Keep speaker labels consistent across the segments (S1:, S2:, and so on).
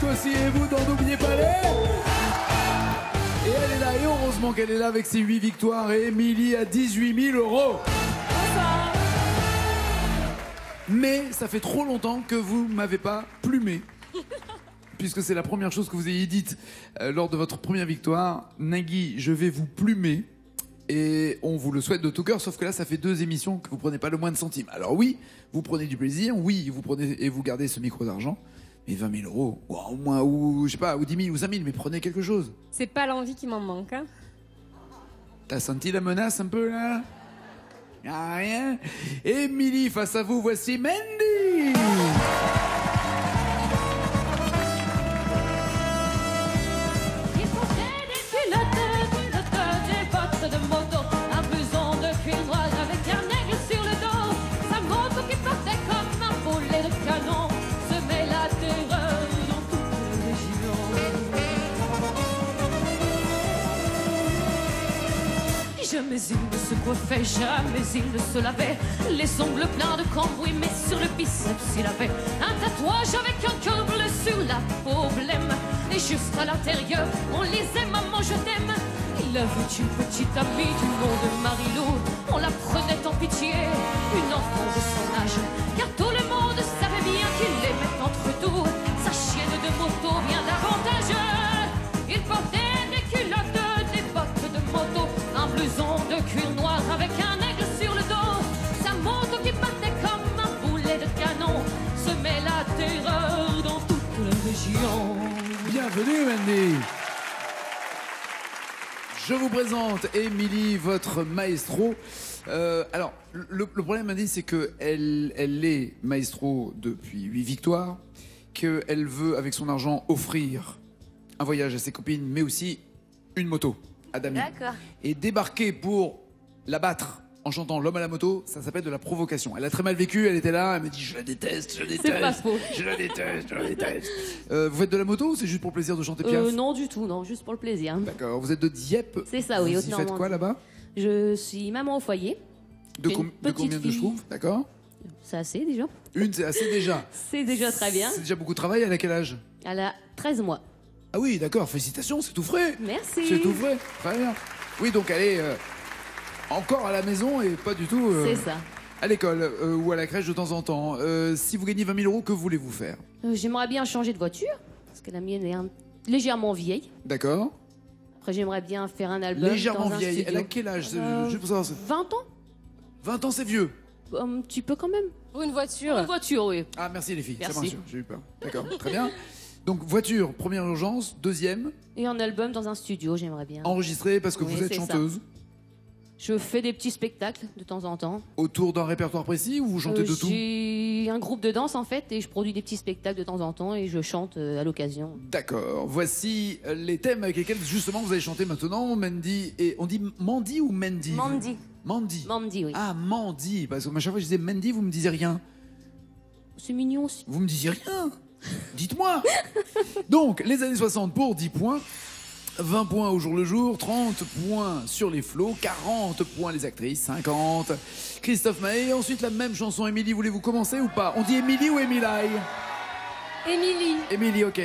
S1: négociez-vous dans N'oubliez pas les... Et elle est là, et heureusement qu'elle est là avec ses 8 victoires. Et Émilie à 18 000 €. Mais ça fait trop longtemps que vous m'avez pas plumé. Puisque c'est la première chose que vous ayez dite lors de votre première victoire. Nagui, je vais vous plumer. Et on vous le souhaite de tout cœur, sauf que là, ça fait 2 émissions que vous prenez pas le moins de centimes. Alors oui, vous prenez du plaisir, oui, vous prenez et vous gardez ce micro d'argent. Mais 20 000 €, ou au moins, ou je sais pas, ou 10 000 ou 5 000, mais prenez quelque chose.
S2: C'est pas l'envie qui m'en manque, hein.
S1: T'as senti la menace un peu là? Ah, rien. Émilie, face à vous, voici Mandy.
S3: De moto, un blouson de cuir noir avec un aigle sur le dos. Sa moto qui partait comme un boulet de canon semait la terreur dans toute la région. Jamais il ne se coiffait, jamais il ne se lavait. Les ongles pleins de cambouis, mais sur le biceps il avait un tatouage avec un cœur bleu sur la peau blême. Et juste à l'intérieur, on lisait Maman je t'aime. Il avait une petite amie du nom de Marilou. On la prenait en pitié, une enfant de son âge. Car tout le monde savait bien qu'il aimait entre tout sa chienne de moto bien davantage. Il portait des culottes, des bottes de moto, un blouson de cuir noir avec un aigle sur le dos. Sa moto qui partait comme un boulet de canon semait la terreur dans toute la région.
S1: Bienvenue Mandy. Je vous présente Émilie, votre maestro. Alors, le problème, Mandy, c'est qu'elle est maestro depuis 8 victoires, qu'elle veut, avec son argent, offrir un voyage à ses copines, mais aussi une moto à Damien.
S4: D'accord.
S1: Et débarquer pour la battre en chantant L'homme à la moto, ça s'appelle de la provocation. Elle a très mal vécu, elle était là, elle me dit je la déteste, je la déteste.
S3: C'est pas faux.
S1: Je la déteste, je la déteste. Vous faites de la moto ou c'est juste pour le plaisir de chanter Piaf?
S4: Non du tout, non, juste pour le plaisir.
S1: D'accord, vous êtes de Dieppe?
S4: C'est ça, oui.
S1: Vous y faites quoi là-bas?
S4: Je suis maman au foyer.
S1: De combien de chevaux? D'accord.
S4: C'est assez déjà.
S1: Une, c'est assez déjà.
S4: C'est déjà très bien.
S1: C'est déjà beaucoup de travail. Elle a quel âge?
S4: Elle a 13 mois.
S1: Ah oui, d'accord, félicitations, c'est tout frais.
S4: Merci.
S1: C'est tout frais, très bien. Oui, donc elle est encore à la maison et pas du tout
S4: C'est ça.
S1: à l'école ou à la crèche de temps en temps. Si vous gagnez 20 000 €, que voulez-vous faire?
S4: J'aimerais bien changer de voiture, parce que la mienne est légèrement vieille.
S1: D'accord.
S4: Après, j'aimerais bien faire un album.
S1: Légèrement
S4: dans un
S1: vieille.
S4: studio.
S1: Elle a quel âge? Juste pour savoir.
S4: 20 ans.
S1: 20 ans, c'est vieux.
S4: Un petit peu quand même.
S2: Pour une voiture.
S4: Une voiture, oui.
S1: Ah, merci les filles, ça
S4: Merci.
S1: me rassure, j'ai eu peur. D'accord, très bien. Donc voiture, première urgence. Deuxième,
S4: Et un album dans un studio, j'aimerais bien.
S1: enregistré parce que
S4: Oui,
S1: vous êtes
S4: c'est ça.
S1: chanteuse.
S4: Je fais des petits spectacles de temps en temps.
S1: Autour d'un répertoire précis ou vous chantez de tout?
S4: J'ai un groupe de danse en fait et je produis des petits spectacles de temps en temps et je chante à l'occasion.
S1: D'accord. Voici les thèmes avec lesquels justement vous allez chanter maintenant, Mandy. Et on dit Mandy ou Mandy?
S4: Mandy.
S1: Mandy.
S4: Mandy, oui.
S1: Ah, Mandy. Parce que à chaque fois je disais Mandy, vous me disiez rien.
S4: C'est mignon aussi.
S1: Vous me disiez rien. Dites-moi. Donc, les années 60 pour 10 points. 20 points au jour le jour, 30 points sur les flots, 40 points les actrices, 50 Christophe Maé. Ensuite la même chanson. Émilie, voulez-vous commencer ou pas? On dit Émilie ou Émilie?
S2: Émilie.
S1: Émilie, ok.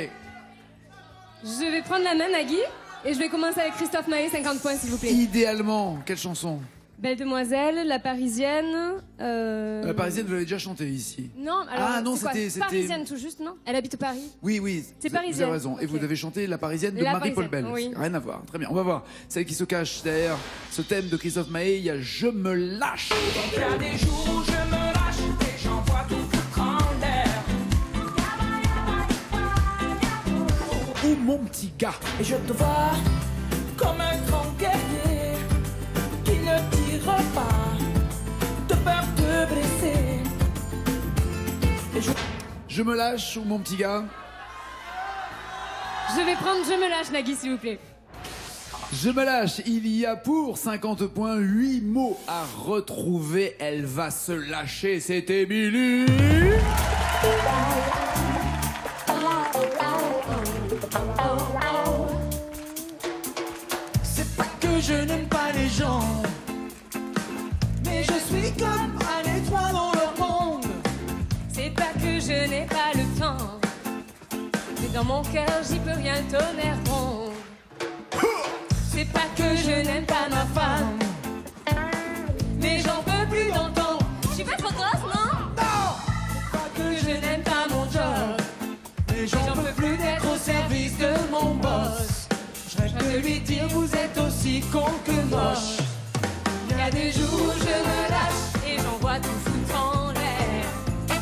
S2: Je vais prendre la main, Nagui, et je vais commencer avec Christophe Maé, 50 points, s'il vous plaît.
S1: Idéalement, quelle chanson?
S2: Belle demoiselle, La Parisienne.
S1: La Parisienne, vous l'avez déjà chantée ici.
S2: Non, alors.
S1: Ah, non,
S2: c'est quoi,
S1: c'était-
S2: Parisienne, tout juste, non? Elle habite Paris.
S1: Oui, oui.
S2: C'est
S1: vous avez
S2: Parisienne.
S1: raison. Et
S2: Ok.
S1: vous avez chanté La Parisienne de
S2: La
S1: Marie-Paul
S2: Parisienne,
S1: Bell.
S2: oui.
S1: Rien à voir. Très bien. On va voir. Celle qui se cache derrière ce thème de Christophe Maé. Il y a Je me lâche.
S5: Il y a des jours où je me lâche et j'envoie tout foutre en l'air.
S1: Ou Mon petit gars.
S5: Et je te vois comme un grand guerrier qui ne tire pas de peur de blesser. Et
S1: Je me lâche ou Mon petit gars.
S2: Je vais prendre Je me lâche, Nagui, s'il vous plaît.
S1: Je me lâche. Il y a pour 50 points 8 mots à retrouver. Elle va se lâcher. C'est Émilie.
S5: c'est pas que je n'aime pas les gens, mais je suis comme un étoile dans leur monde.
S2: C'est pas que je n'ai pas le temps, c'est Dans mon cœur, j'y peux rien, le tonnerre gronde. C'est pas que je n'aime pas ma femme, mais j'en peux plus d'entendre. Je suis pas trop grosse, non? Non! C'est pas que je n'aime pas mon job, mais j'en peux plus d'être au service de mon boss. Je rêve de lui dire vous êtes aussi con que moche. Il y a des jours où je me lâche et j'envoie tout foutre en l'air. Il y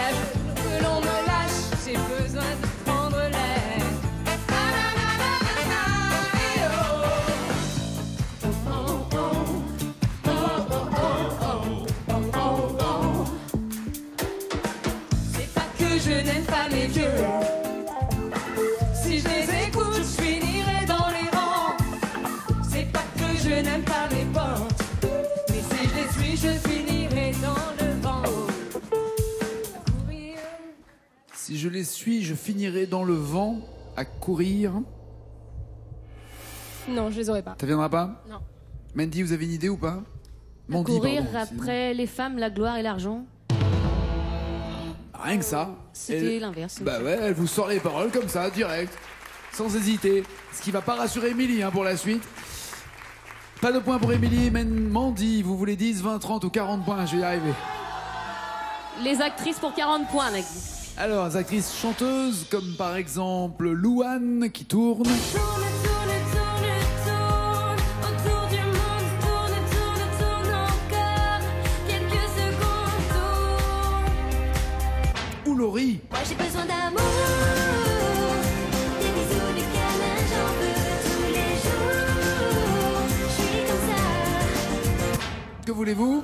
S2: a des jours que l'on me lâche, j'ai besoin de prendre l'air. C'est pas que je n'aime pas les vieux. Si je les écoute, je finirai dans les rangs. C'est pas que je n'aime pas les portes, mais si je les suis, je finirai dans le vent. À courir.
S1: Si je les suis, je finirai dans le vent à courir.
S2: Non, je les aurais pas.
S1: Ça viendra pas?
S2: Non.
S1: Mandy, vous avez une idée ou pas? Mandy,
S4: Courir
S1: pardon,
S4: après les femmes, la gloire et l'argent.
S1: Rien que ça.
S4: C'était
S1: Elle-
S4: l'inverse.
S1: Bah ouais, elle vous sort les paroles comme ça, direct, sans hésiter. Ce qui va pas rassurer Émilie hein, pour la suite. Pas de points pour Émilie, mais Mandy, vous voulez 10, 20, 30 ou 40 points, je vais y arriver.
S4: Les actrices pour 40 points, Nagui.
S1: Alors, les actrices chanteuses, comme par exemple Louane qui tourne.
S2: Tourne, tourne, tourne, tourne, autour du monde, tourne, tourne, tourne encore, quelques secondes, tourne.
S1: Ou Laurie.
S2: Moi j'ai besoin d'amour, des bisous, des câlins, j'en veux tous les jours. Je suis comme ça.
S1: Que voulez-vous?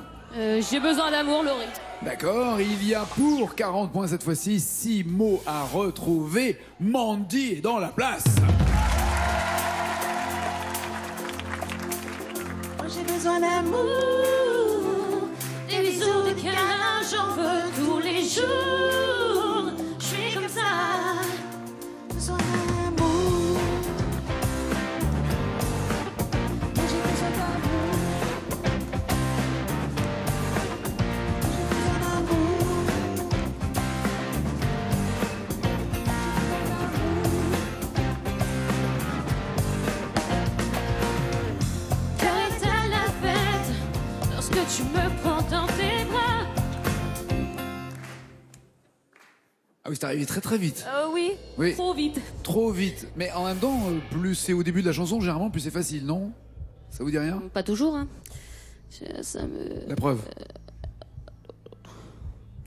S4: J'ai besoin d'amour, Laurie.
S1: D'accord, il y a pour 40 points cette fois-ci 6 mots à retrouver. Mandy est dans la place.
S2: Moi j'ai besoin d'amour,
S3: Des bisous, des câlins, j'en veux tous les jours. Je suis comme ça.
S2: besoin d'amour. Moi j'ai besoin d'amour. J'ai besoin d'amour.
S3: Cœur est à la fête lorsque tu me prends dans tes bras.
S1: Ah oui, c'est arrivé très très vite.
S4: Oui,
S1: Oui.
S4: trop vite.
S1: Trop vite. Mais en même temps, plus c'est au début de la chanson, généralement, plus c'est facile, non? Ça vous dit rien?
S4: Pas toujours, hein. Ça me...
S1: La preuve.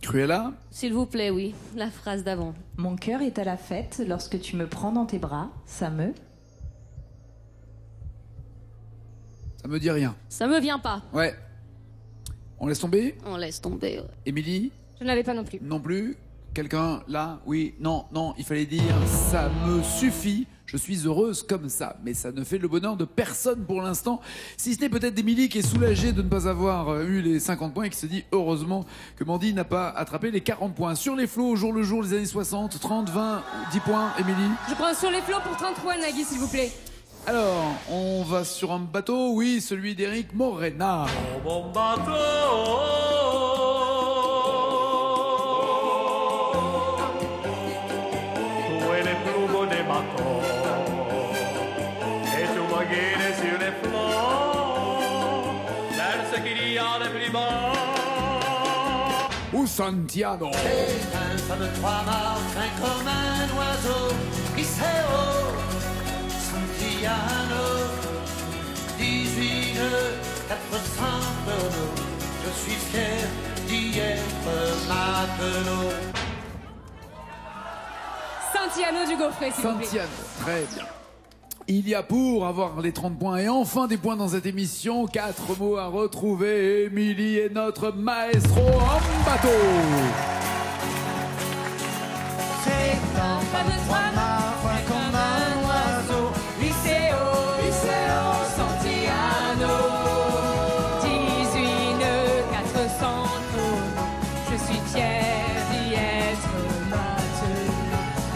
S1: Cruella?
S4: S'il vous plaît, oui. La phrase d'avant.
S6: Mon cœur est à la fête lorsque tu me prends dans tes bras, ça me...
S1: Ça me dit rien.
S4: Ça me vient pas.
S1: Ouais. On laisse tomber?
S4: On laisse tomber. Ouais.
S1: Émilie?
S2: Je ne l'avais pas non plus.
S1: Non plus? Quelqu'un là? Oui? Non, non, il fallait dire ça me suffit, je suis heureuse comme ça. Mais ça ne fait le bonheur de personne pour l'instant, si ce n'est peut-être d'Émilie qui est soulagée de ne pas avoir eu les 50 points et qui se dit heureusement que Mandy n'a pas attrapé les 40 points. Sur les flots, au jour le jour, les années 60, 30, 20, 10 points, Émilie?
S2: Je prends sur les flots pour 30 points, Nagui, s'il vous plaît.
S1: Alors, on va sur un bateau, oui, celui d'Éric Morena.
S7: Mon bateau, tu es le plus beau des bateaux, et tu me guides sur les flots, vers ce qu'il y a de plus beau.
S1: Ou Santiano.
S5: Un de trois mâts, train comme un oiseau, Iseo, Santiano, 18 nœuds, 400 tonneaux, je suis fier d'y être matelot.
S2: Santiano du Gaufret, s'il vous plaît.
S1: Santiano, très bien. Il y a pour avoir les 30 points et enfin des points dans cette émission, 4 mots à retrouver. Émilie est notre maestro en bateau.
S5: C'est un pas de trois mâts, train comme un oiseau,
S2: Liceo, Liceo, Santiano. 18 nœuds, 400 tonneaux. Je suis fier d'y être matelot.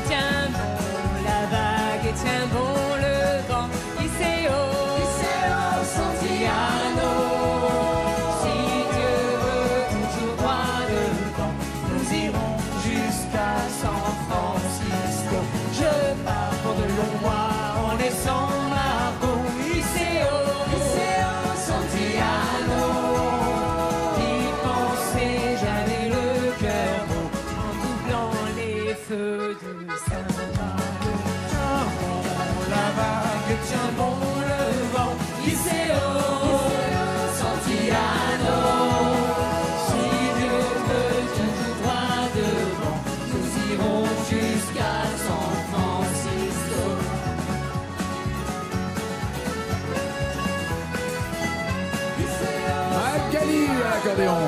S2: Tiens bon la vague et tiens bon le vent. Liceo, Liceo, Santiano. Si Dieu veut toujours droit devant, nous irons jusqu'à
S1: l'accordéon.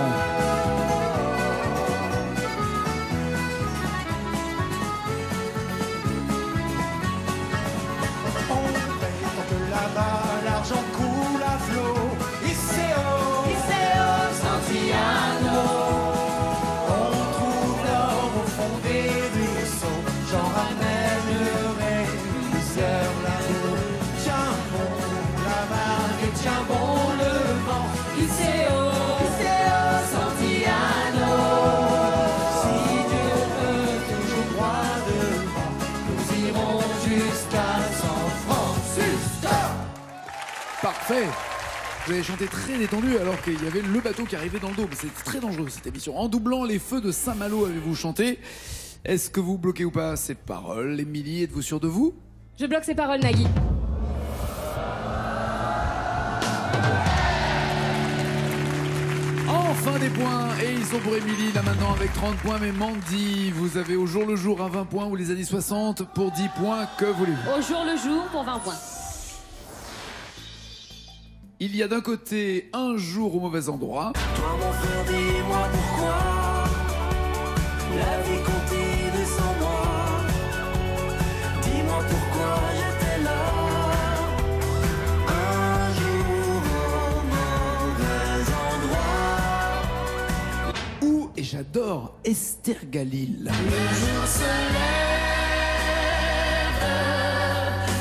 S8: Là-bas, l'argent coule à flot. Iseo, Santillano. On trouve l'or au fond des ruisseaux. J'en ramènerai plusieurs là-haut. Tiens bon la marque et tiens bon le vent. Iseo, Santillano. Si Dieu veut toujours droit devant, nous irons jusqu'à San Francisco.
S1: Parfait. Vous avez chanté très détendu alors qu'il y avait le bateau qui arrivait dans le dos. Mais c'était très dangereux cette émission. En doublant les feux de Saint-Malo, avez-vous chanté? Est-ce que vous bloquez ou pas ces paroles? Émilie, êtes-vous sûre de vous?
S2: Je bloque ces paroles, Nagui.
S1: Enfin des points, et ils sont pour Émilie là maintenant avec 30 points. Mais Mandy, vous avez au jour le jour à 20 points ou les années 60 pour 10 points, que voulez-vous?
S4: Au jour le jour pour 20 points.
S1: Il y a d'un côté un jour au mauvais endroit.
S8: Toi mon frère, dis-moi pourquoi la vie continue sans moi. Dis-moi pourquoi j'étais là un jour au mauvais endroit.
S1: Où, et j'adore Esther Galil.
S8: Le jour se lève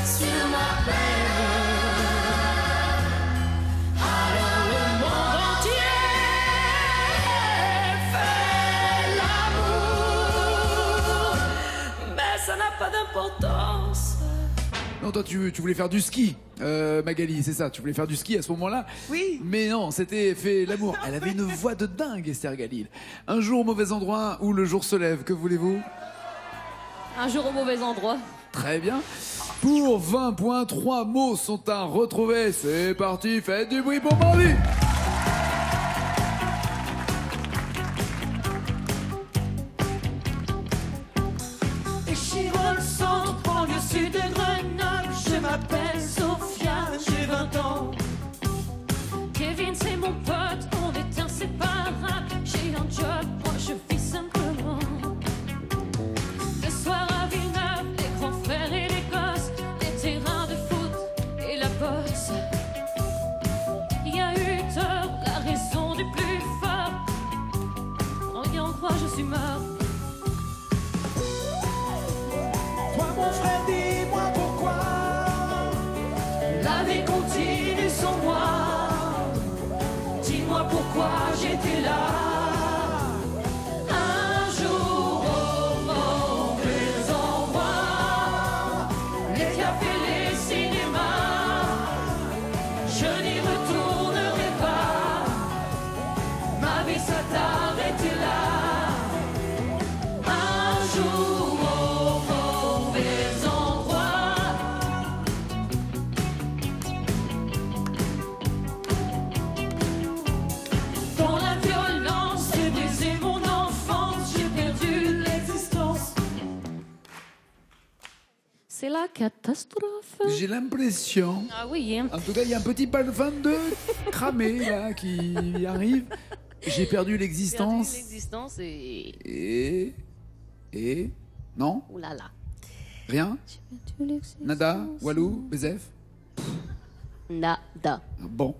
S8: sur ma plaine. Alors le monde entier fait l'amour, mais ça n'a pas d'importance.
S1: Non, toi, tu voulais faire du ski, Magali, c'est ça. Tu voulais faire du ski à ce moment-là.
S9: Oui.
S1: Mais non, c'était fait l'amour. Elle avait une voix de dingue, Esther Galil. Un jour au mauvais endroit où le jour se lève. Que voulez-vous?
S4: Un jour au mauvais endroit.
S1: Très bien. Pour 20 points, 3 mots sont à retrouver. C'est parti, faites du bruit pour Mandy.
S8: Et Chirol, le centre, banlieue sud de Grenoble. Je m'appelle Sophia, j'ai 20 ans.
S3: Kevin, c'est mon pote, on est inséparables. J'ai un job, moi je vis simplement. Le soir à Villeneuve, les grands frères et les gosses, les terrains de foot et la bosse. Il y a eu tort, la raison du plus fort. Regarde, moi je suis mort.
S8: Toi mon frère, dis-moi pourquoi la vie continue sans moi. Dis-moi pourquoi j'étais là un jour au mauvais endroit. Les cafés, les cinémas, je n'y retournerai pas. Ma vie s'est arrêtée là un jour au mauvais endroit. Dans la violence, j'ai brisé mon enfance, j'ai perdu l'existence.
S4: C'est la catastrophe.
S1: J'ai l'impression.
S4: Ah oui, hein.
S1: En tout cas, il y a un petit balfin de cramé là qui arrive. J'ai perdu l'existence.
S4: L'existence et...
S1: Et. Non?
S4: Ouh là là.
S1: Rien? Nada? Walou? Bezef?
S4: Nada.
S1: Bon.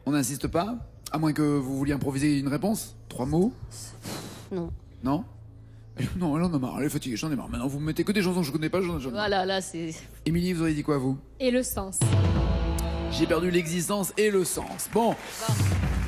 S1: On n'insiste pas? À moins que vous vouliez improviser une réponse? 3 mots?
S4: Non.
S1: Non? Non, elle en a marre, elle est fatiguée, j'en ai marre. Maintenant, vous me mettez que des chansons que je connais pas, j'en ai marre.
S4: Voilà, là c'est...
S1: Émilie, vous auriez dit quoi, vous?
S2: Et le sens.
S1: J'ai perdu l'existence et le sens. Bon.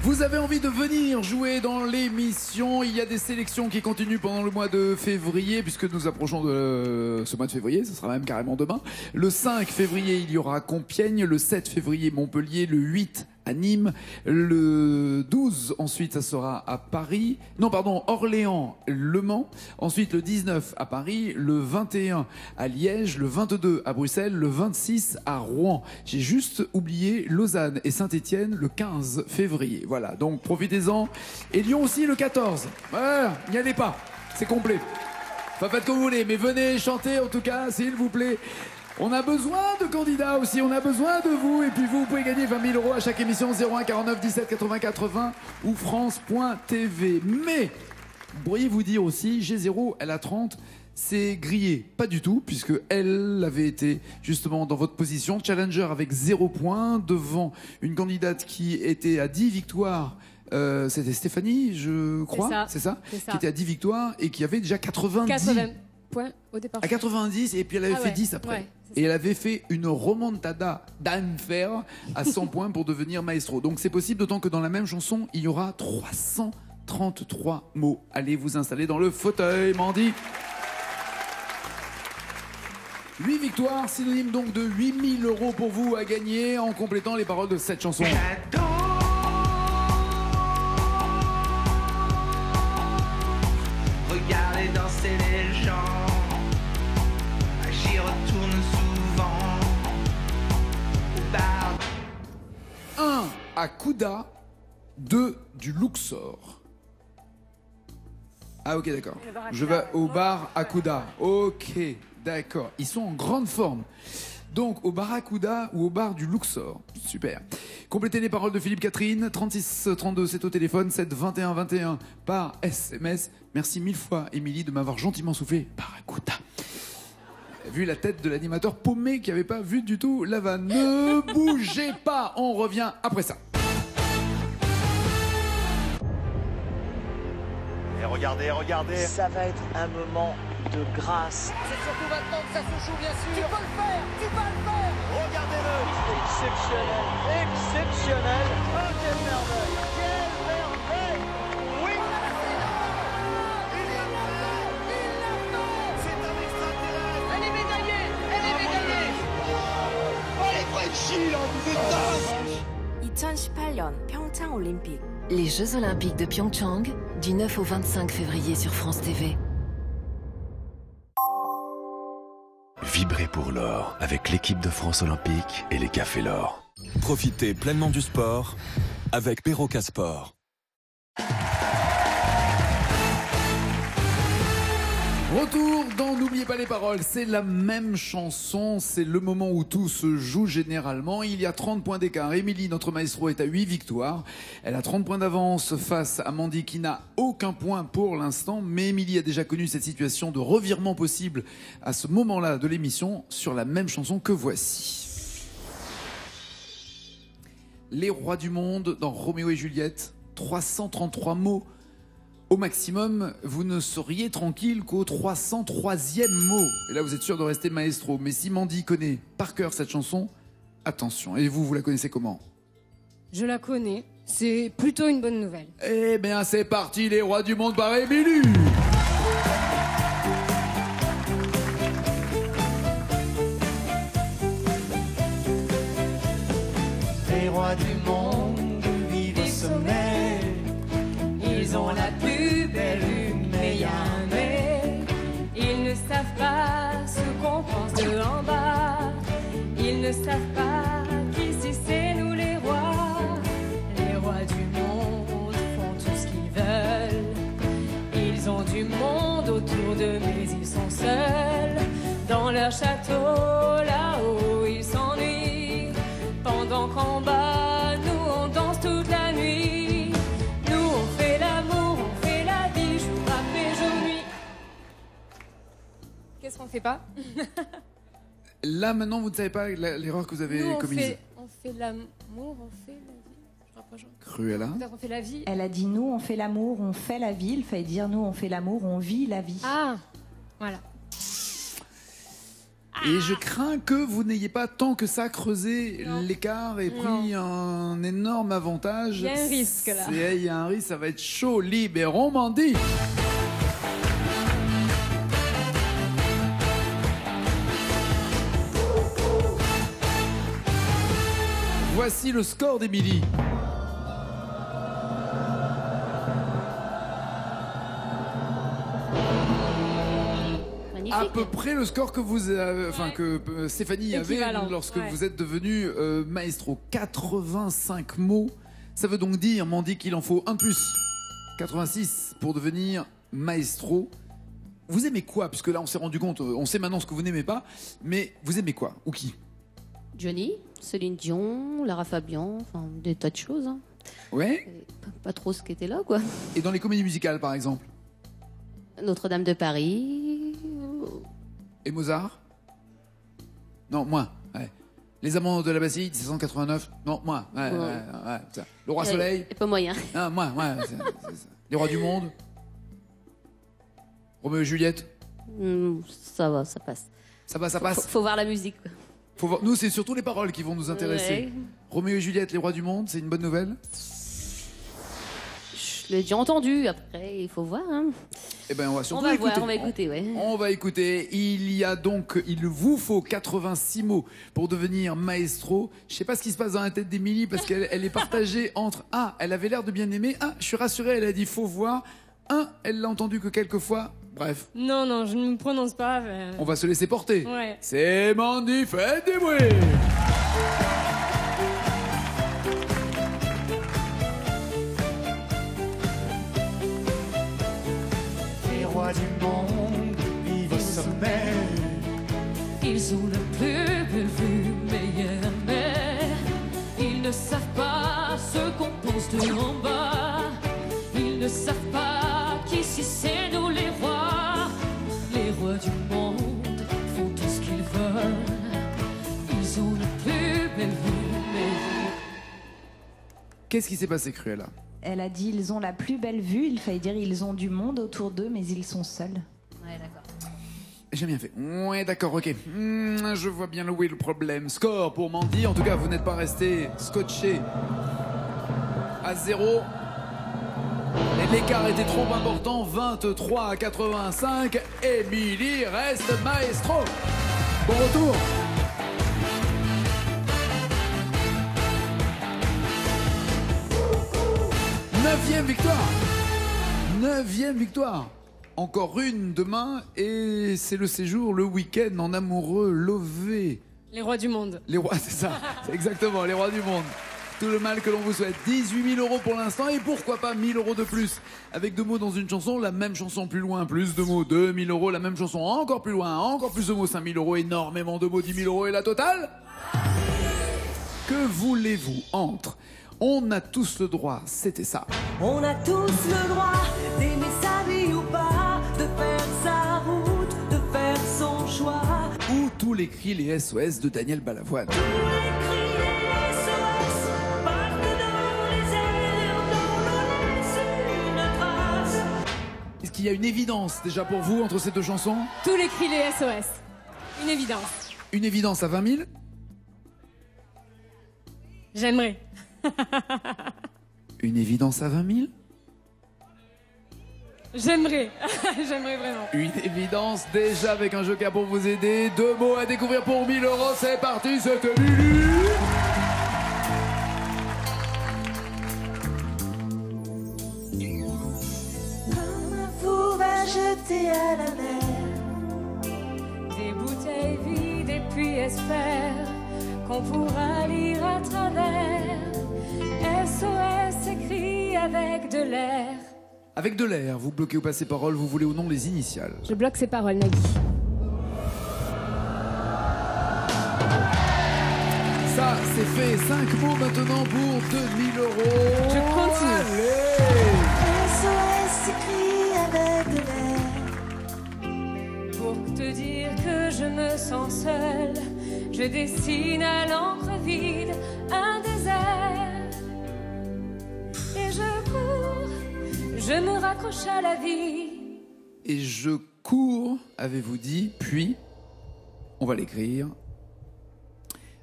S1: Vous avez envie de venir jouer dans l'émission? Il y a des sélections qui continuent pendant le mois de février, puisque nous approchons de ce mois de février, ce sera même carrément demain. Le 5 février, il y aura Compiègne. Le 7 février, Montpellier. Le 8, à Nîmes. Le 12, ensuite, ça sera à Paris. Non, pardon, Orléans, Le Mans. Ensuite, le 19 à Paris. Le 21 à Liège. Le 22 à Bruxelles. Le 26 à Rouen. J'ai juste oublié Lausanne et Saint-Étienne le 15 février. Voilà, donc profitez-en. Et Lyon aussi le 14. Voilà, n'y allez pas. C'est complet. Enfin, faites comme vous voulez, mais venez chanter en tout cas, s'il vous plaît. On a besoin de candidats aussi, on a besoin de vous. Et puis vous pouvez gagner 20 000 € à chaque émission, 01 49 17 80 80 ou France.tv. Mais, pourriez-vous dire aussi, G0, elle a 30, c'est grillé. Pas du tout, puisque elle avait été justement dans votre position. Challenger avec 0 points, devant une candidate qui était à 10 victoires. C'était Stéphanie, je crois, c'est ça qui était à 10 victoires et qui avait déjà 90
S2: points au départ.
S1: à 90, et puis elle avait fait 10 après.
S2: Ouais,
S1: et elle avait fait une remontada d'enfer à 100 points pour devenir maestro. Donc c'est possible, d'autant que dans la même chanson, il y aura 333 mots. Allez vous installer dans le fauteuil, Mandy. 8 victoires, synonyme donc de 8 000 € pour vous à gagner en complétant les paroles de cette chanson.
S8: Regardez danser les gens, j'y retourne souvent au bar.
S1: 1 à Kouda, 2 du Luxor. Ah ok, d'accord. Je vais au bar à Kouda. Ok, d'accord. Ils sont en grande forme. Donc au bar à Kouda ou au bar du Luxor. Super. Complétez les paroles de Philippe Catherine. 36 32, c'est au téléphone. 7 21 21 par SMS. Merci 1000 fois, Émilie, de m'avoir gentiment soufflé Barracuda. Vu la tête de l'animateur paumé qui n'avait pas vu du tout la vanne. Ne bougez pas, on revient après ça.
S9: Et regardez, regardez.
S10: Ça va être un moment de grâce.
S8: C'est surtout maintenant que ça se joue, bien sûr. Tu peux le faire, tu vas le faire.
S10: Regardez-le. C'est exceptionnel, exceptionnel. Oh, quelle merveille, quelle merveille. Oui.
S8: C'est un extraterrestre.
S10: Elle est médaillée, elle est médaillée.
S8: Oh, les Frenchies, là, vous êtes dingues.
S11: 2018년 평창 올림픽. Les Jeux Olympiques de Pyeongchang, du 9 au 25 février sur France TV.
S12: Vibrez pour l'or avec l'équipe de France Olympique et les Cafés L'Or.
S13: Profitez pleinement du sport avec Perroca Sport.
S1: Retour dans N'oubliez pas les paroles, c'est la même chanson, c'est le moment où tout se joue généralement. Il y a 30 points d'écart. Émilie, notre maestro, est à 8 victoires. Elle a 30 points d'avance face à Mandy qui n'a aucun point pour l'instant. Mais Émilie a déjà connu cette situation de revirement possible à ce moment-là de l'émission sur la même chanson que voici. Les rois du monde dans Roméo et Juliette, 333 mots. Au maximum, vous ne seriez tranquille qu'au 303e mot. Et là, vous êtes sûr de rester maestro. Mais si Mandy connaît par cœur cette chanson, attention. Et vous, vous la connaissez comment?
S2: Je la connais. C'est plutôt une bonne nouvelle.
S1: Eh bien, c'est parti, les rois du monde par Émilie.
S8: Les rois du monde vivent au sommet.
S2: Ils ont la plus belle vue, mais il y a un mais. Ils ne savent pas ce qu'on pense de en bas. Ils ne savent pas qu'ici c'est nous les rois. Les rois du monde font tout ce qu'ils veulent. Ils ont du monde autour d'eux, mais ils sont seuls. Dans leur château, là-haut, ils s'ennuient. Pendant qu'en bas, nous on danse toute la nuit. Nous on fait l'amour, on fait la vie, jour après jour nuit. Qu'est-ce qu'on fait pas?
S1: Là, maintenant, vous ne savez pas l'erreur que vous avez commise.
S2: On fait l'amour, on fait la vie. Je rapproche.
S1: Cruella.
S2: Peut-être on fait la vie.
S6: Elle a dit nous on fait l'amour, on fait la vie. Il fallait dire nous on fait l'amour, on vit la vie.
S2: Ah, voilà.
S1: Et je crains que vous n'ayez pas tant que ça creusé l'écart et pris un énorme avantage.
S2: Il y a un risque là.
S1: Il y a un risque, ça va être chaud. Libérons Mandy. Voici le score d'Émilie. À peu près le score que vous, que Stéphanie avait lorsque vous êtes devenu maestro. 85 mots. Ça veut donc dire, Mandy, qu'il en faut un de plus. 86 pour devenir maestro. Vous aimez quoi? Puisque là, on s'est rendu compte, on sait maintenant ce que vous n'aimez pas, mais vous aimez quoi? Ou qui?
S4: Johnny, Céline Dion, Lara Fabian, enfin des tas de choses. Hein.
S1: Ouais.
S4: Pas trop ce qui était là, quoi.
S1: Et dans les comédies musicales, par exemple?
S4: Notre-Dame de Paris.
S1: Et Mozart? Non, moins. Ouais. Les Amants de la Bastille, 1789? Non, moins. Ouais, ça. Le Roi Soleil?
S4: Et pas moyen.
S1: Ah, moins, c'est ça. Les Rois du Monde? Roméo et Juliette?
S4: Ça va, ça passe.
S1: Ça va, ça passe?
S4: Faut voir la musique, quoi.
S1: Faut voir. Nous, c'est surtout les paroles qui vont nous intéresser.
S4: Ouais.
S1: Roméo et Juliette, les Rois du Monde, c'est une bonne nouvelle?
S4: Je l'ai déjà entendu, après, il faut voir. Hein.
S1: Eh ben, on va surtout
S4: on va
S1: écouter.
S4: voir, on va écouter, ouais.
S1: On va écouter. Il vous faut 86 mots pour devenir maestro. Je sais pas ce qui se passe dans la tête d'Émilie parce qu'elle est partagée entre elle avait l'air de bien aimer. Je suis rassuré, elle a dit faut voir. Elle l'a entendu que quelques fois. Bref.
S2: Non, je ne me prononce pas.
S1: On va se laisser porter.
S2: Ouais.
S1: C'est Mandy, faites des bruits.
S8: Les rois du monde vivent au sommet.
S3: Ils ont la plus belle vue, meilleure mer. Ils ne savent pas ce qu'on pense de en bas. Ils ne savent pas qu'ici c'est nous les rois. Les rois du monde font tout ce qu'ils veulent. Ils ont la plus belle vue, meilleure.
S1: Qu'est-ce qui s'est passé, Cruella?
S6: Elle a dit ils ont la plus belle vue, il fallait dire ils ont du monde autour d'eux, mais ils sont seuls.
S4: Ouais, d'accord.
S1: J'ai bien fait. Ouais, d'accord, ok. Je vois bien où est le problème. Score pour Mandy. En tout cas, vous n'êtes pas resté scotché à 0. Et l'écart était trop important. 23 à 85. Émilie reste maestro. Bon retour. Neuvième victoire. 9e victoire. Encore une demain et c'est le séjour, le week-end en amoureux lové.
S2: Les rois du monde.
S1: Les rois, c'est ça. C'est exactement, les rois du monde. Tout le mal que l'on vous souhaite. 18 000 € pour l'instant et pourquoi pas 1 000 € de plus. Avec 2 mots dans une chanson, la même chanson plus loin, plus de mots, 2 000 €, la même chanson encore plus loin, encore plus de mots, 5 000 €, énormément de mots, 10 000 € et la totale. Que voulez-vous entre? On a tous le droit, c'était ça.
S5: On a tous le droit d'aimer sa vie ou pas, de faire sa route, de faire son choix.
S1: Ou tous les cris, les SOS de Daniel Balavoine.
S5: Tous les cris, les SOS, partent dans les airs, dont l'on laisse une trace.
S1: Est-ce qu'il y a une évidence déjà pour vous entre ces deux chansons?
S2: Tous les cris, les SOS. Une évidence.
S1: Une évidence à 20 000?
S2: J'aimerais.
S1: Une évidence à 20 000?
S2: J'aimerais. J'aimerais vraiment.
S1: Une évidence déjà avec un joker pour vous aider. 2 mots à découvrir pour 1 000 €. C'est parti, c'était Émilie.
S5: Comme un fou va jeter à la mer.
S2: Des bouteilles vides et puis espère qu'on pourra lire à travers. SOS écrit avec de l'air.
S1: Avec de l'air, vous bloquez ou pas ces paroles, vous voulez ou non les initiales.
S2: Je bloque ces paroles, Nagui.
S1: Ça, c'est fait. 5 mots maintenant pour 2 000 €.
S2: Je continue.
S1: Allez.
S5: SOS écrit avec de l'air.
S2: Pour te dire que je me sens seule, je dessine à l'encre vide un désert. Et je cours, je me raccroche à la vie.
S1: Et je cours, avez-vous dit, puis, on va l'écrire.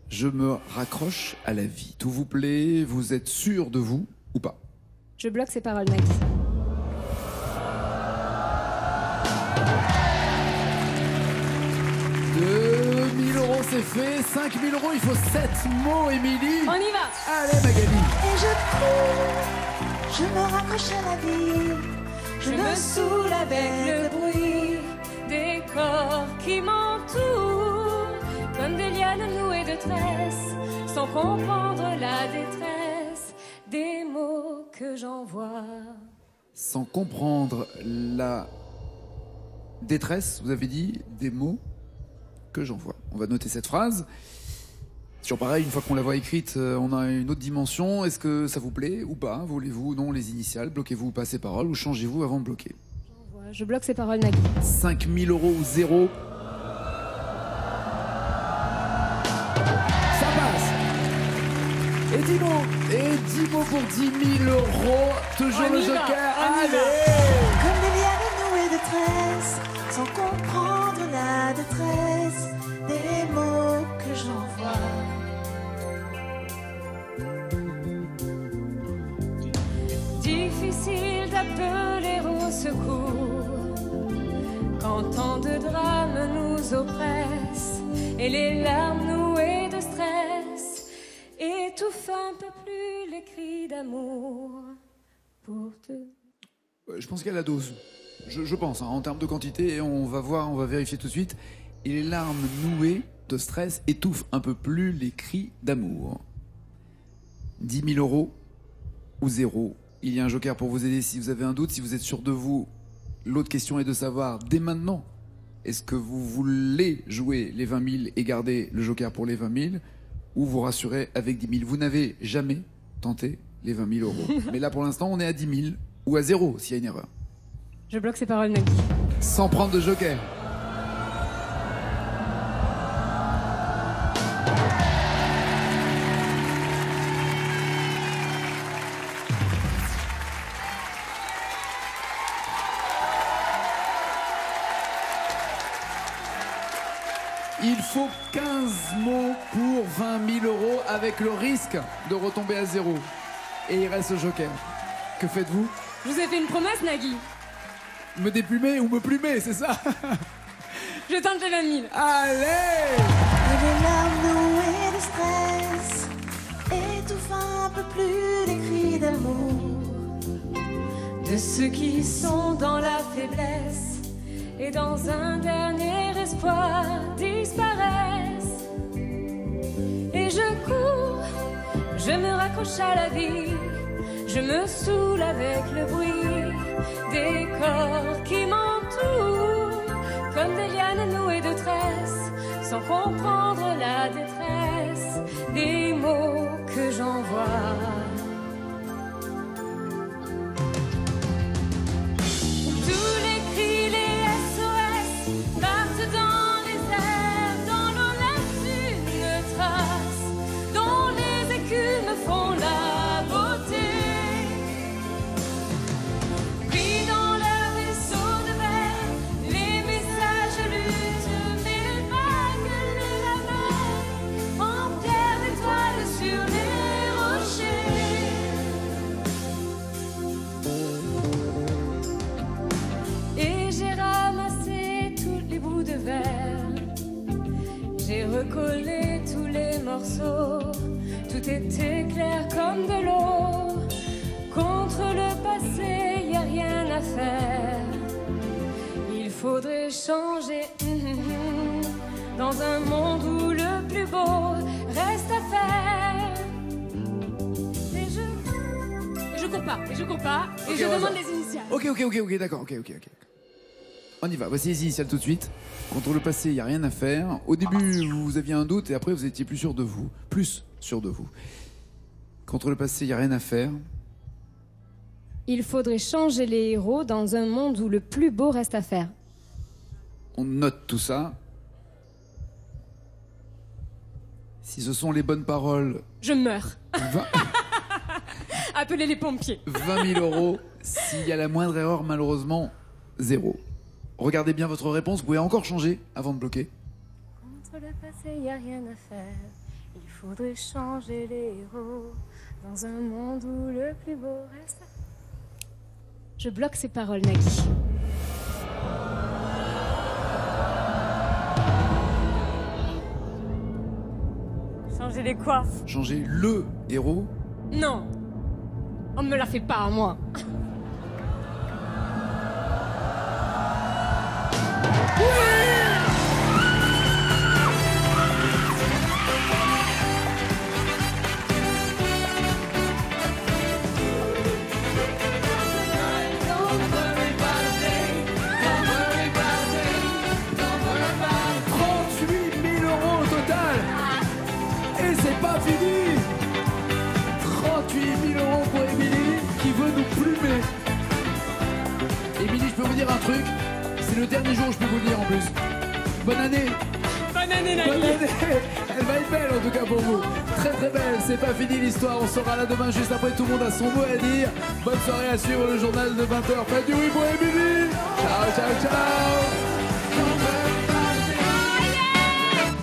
S1: Je me raccroche à la vie. Tout vous plaît, vous êtes sûr de vous ou pas?
S2: Je bloque ces paroles, Nagui.
S1: C'est fait, 5 000 €, il faut 7 mots, Émilie.
S2: On y va.
S1: Allez, Magali.
S5: Et je cours, je me raccroche à la vie.
S2: Je me saoule avec le bruit des corps qui m'entourent, comme des lianes nouées de tresses, sans comprendre la détresse des mots que j'envoie.
S1: Sans comprendre la détresse, vous avez dit des mots que j'envoie. On va noter cette phrase. Toujours pareil, une fois qu'on la voit écrite, on a une autre dimension. Est-ce que ça vous plaît ou pas? Voulez-vous ou non les initiales? Bloquez-vous ou pas ces paroles ou changez-vous avant de bloquer?
S2: Je bloque ces paroles, Nagui.
S1: 5 000 € ou 0. Ça passe. Et 10 mots. Et 10 mots pour 10 000 €. Toujours le joker. Allez.
S5: Comme des liens noués de tresses, sans comprendre la détresse des mots que j'envoie.
S2: Difficile d'appeler au secours quand tant de drames nous oppressent et les larmes nouées de stress étouffent un peu plus les cris d'amour pour deux.
S1: Je pense qu'il y a la dose. Je pense, en termes de quantité, et on va voir, on va vérifier tout de suite. Et les larmes nouées de stress étouffent un peu plus les cris d'amour. 10 000 € ou 0. Il y a un joker pour vous aider si vous avez un doute, si vous êtes sûr de vous. L'autre question est de savoir, dès maintenant, est-ce que vous voulez jouer les 20 000 et garder le joker pour les 20 000 ou vous rassurez avec 10 000? Vous n'avez jamais tenté les 20 000 €. Mais là, pour l'instant, on est à 10 000 ou à 0 s'il y a une erreur.
S2: Je bloque ces paroles, Nagui.
S1: Sans prendre de joker. Il faut 15 mots pour 20 000 € avec le risque de retomber à 0. Et il reste le joker. Que faites-vous?
S2: Je vous ai fait une promesse, Nagui.
S1: Me déplumer ou me plumer, c'est ça?
S2: Je tente les 20 000.
S1: Allez!
S5: Et les larmes nouées de stress étouffent un peu plus les cris d'amour
S2: De ceux qui sont dans la faiblesse et dans un dernier espoir disparaissent. Et je cours, je me raccroche à la vie, je me saoule avec le bruit des corps qui m'entourent, comme des lianes nouées de tresses, sans comprendre la détresse des mots que j'envoie. Tous les cris, les SOS partent dans les airs, dans l'eau laisse une trace, dont les écumes font la beauté. Pris dans leur vaisseau de verre, les messages luttent, mais les vagues les ramènent en pierre d'étoiles sur les rochers. Et j'ai ramassé tous les bouts de verre, j'ai recollé tous les morceaux, tout était clair comme de l'eau. Contre le passé, y a rien à faire. Il faudrait changer dans un monde où le plus beau reste à faire. Et je cours pas, et je cours pas, et
S1: Ok,
S2: je
S1: on va
S2: demande
S1: faire.
S2: les initiales.
S1: Ok, d'accord, ok. On y va, voici les initiales tout de suite. Contre le passé, il n'y a rien à faire. Au début, vous aviez un doute et après, vous étiez plus sûr de vous. Contre le passé, il n'y a rien à faire.
S2: Il faudrait changer les héros dans un monde où le plus beau reste à faire.
S1: On note tout ça. Si ce sont les bonnes paroles,
S2: Je meurs.
S1: 20
S2: Appelez les pompiers.
S1: 000 €. S'il y a la moindre erreur, malheureusement, 0. Regardez bien votre réponse. Vous pouvez encore changer avant de bloquer.
S2: Contre le passé, y a rien à faire. Il faudrait changer les héros dans un monde où le plus beau reste à faire. Je bloque ces paroles, Nagui. Changer les quoi?
S1: Changer le héros.
S2: Non. On me la fait pas à moi.
S1: peux vous dire un truc, c'est le dernier jour où je peux vous le dire en plus. Bonne année.
S2: Bonne année, Nagui.
S1: Bonne année. Elle va être belle en tout cas pour vous. Très très belle, c'est pas fini l'histoire. On sera là demain juste après, tout le monde a son mot à dire. Bonne soirée à suivre le journal de 20h. Faites du oui pour Émilie. Ciao, ciao, ciao.